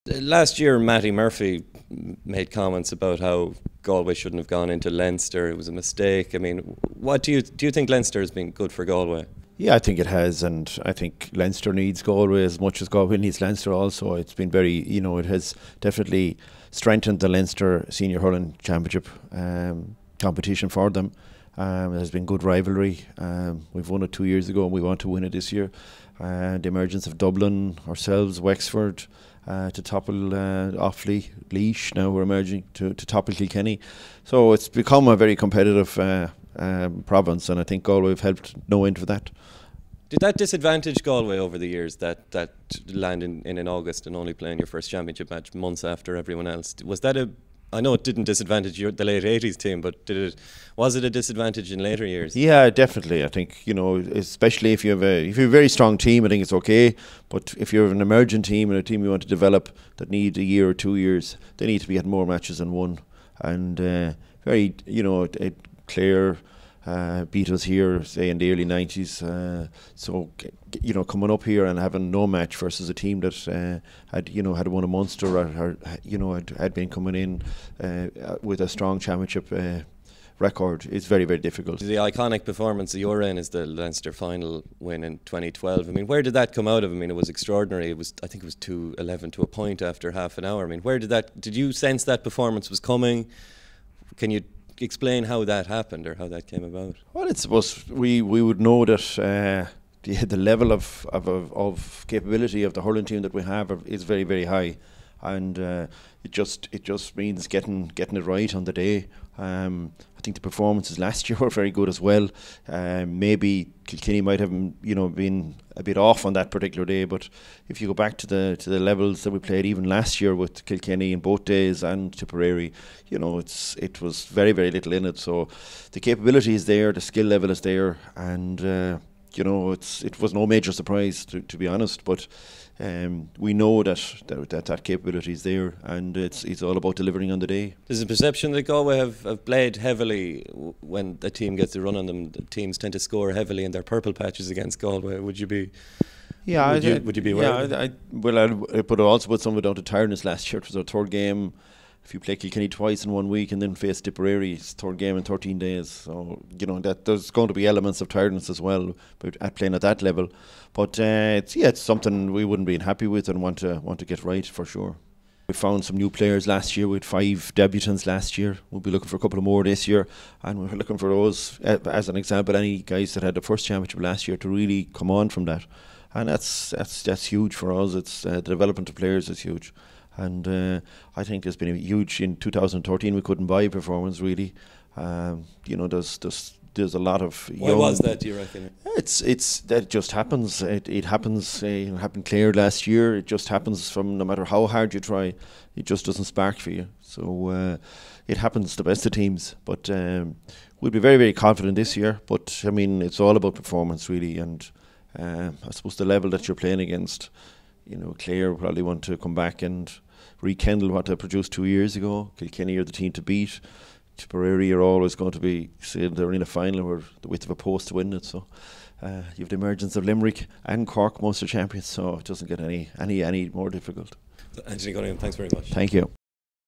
Last year, Matty Murphy made comments about how Galway shouldn't have gone into Leinster. It was a mistake. I mean, what do you think Leinster has been good for Galway? Yeah, I think it has, and I think Leinster needs Galway as much as Galway needs Leinster also. It's been very, it has definitely strengthened the Leinster Senior Hurling Championship competition for them. There's been good rivalry. We've won it 2 years ago and we want to win it this year. The emergence of Dublin, ourselves, Wexford, to topple Offaly, Laois, now we're emerging to topple Kilkenny. So it's become a very competitive province, and I think Galway have helped no end for that. Did that disadvantage Galway over the years, that landing in August and only playing your first championship match months after everyone else? Was that I know it didn't disadvantage the late 80s team, but was it a disadvantage in later years? Yeah, definitely. I think, especially if you have a very strong team, I think it's okay. But if you have an emerging team and a team you want to develop that need a year or 2 years, they need to be getting more matches than one. And very, Clare beat us here, say in the early 90s. So coming up here and having no match versus a team that had won a Munster or had been coming in with a strong championship record is very, very difficult. The iconic performance that you're in is the Leinster final win in 2012. I mean, where did that come out of? I mean, it was extraordinary. I think it was 2-11 to a point after half an hour. I mean, did you sense that performance was coming? Can you explain how that happened or how that came about? Well, it's supposed we would know that the level of capability of the hurling team that we have is very, very high, and it just means getting it right on the day. I think the performances last year were very good as well. Maybe Kilkenny might have been a bit off on that particular day, but if you go back to the levels that we played even last year with Kilkenny in both days and Tipperary, it was very, very little in it. So the capability is there, the skill level is there, and it was no major surprise to be honest. But we know that capability is there, and it's all about delivering on the day. There's a perception that Galway have played heavily. When a team gets a run on them, the teams tend to score heavily in their purple patches against Galway. Would you be? Yeah, would you be aware? Yeah, I put also put some of it down to tiredness last year. It was our third game. If you play Kilkenny twice in 1 week and then face Tipperary, it's third game in 13 days. So that there's going to be elements of tiredness as well at playing at that level. But it's something we wouldn't be happy with and want to get right for sure. We found some new players last year. We had 5 debutants last year. We'll be looking for a couple of more this year, and we're looking for those as an example. Any guys that had the first championship last year to really come on from that, and that's huge for us. It's the development of players is huge. And I think there's been a huge, in 2013 we couldn't buy performance really. There's a lot of young. Why was that, do you reckon? That just happens. It happens. It happened Clare last year. It just happens from no matter how hard you try, it just doesn't spark for you. So it happens to the best of teams. But we'll be very, very confident this year. But I mean, it's all about performance really, and I suppose the level that you're playing against. Clare probably want to come back and rekindle what they produced 2 years ago. Kilkenny are the team to beat. Tipperary are always going to be, say, they're in a final where the width of a post to win it. So you have the emergence of Limerick and Cork, Munster champions. So it doesn't get any more difficult. Anthony Cunningham, thanks very much. Thank you.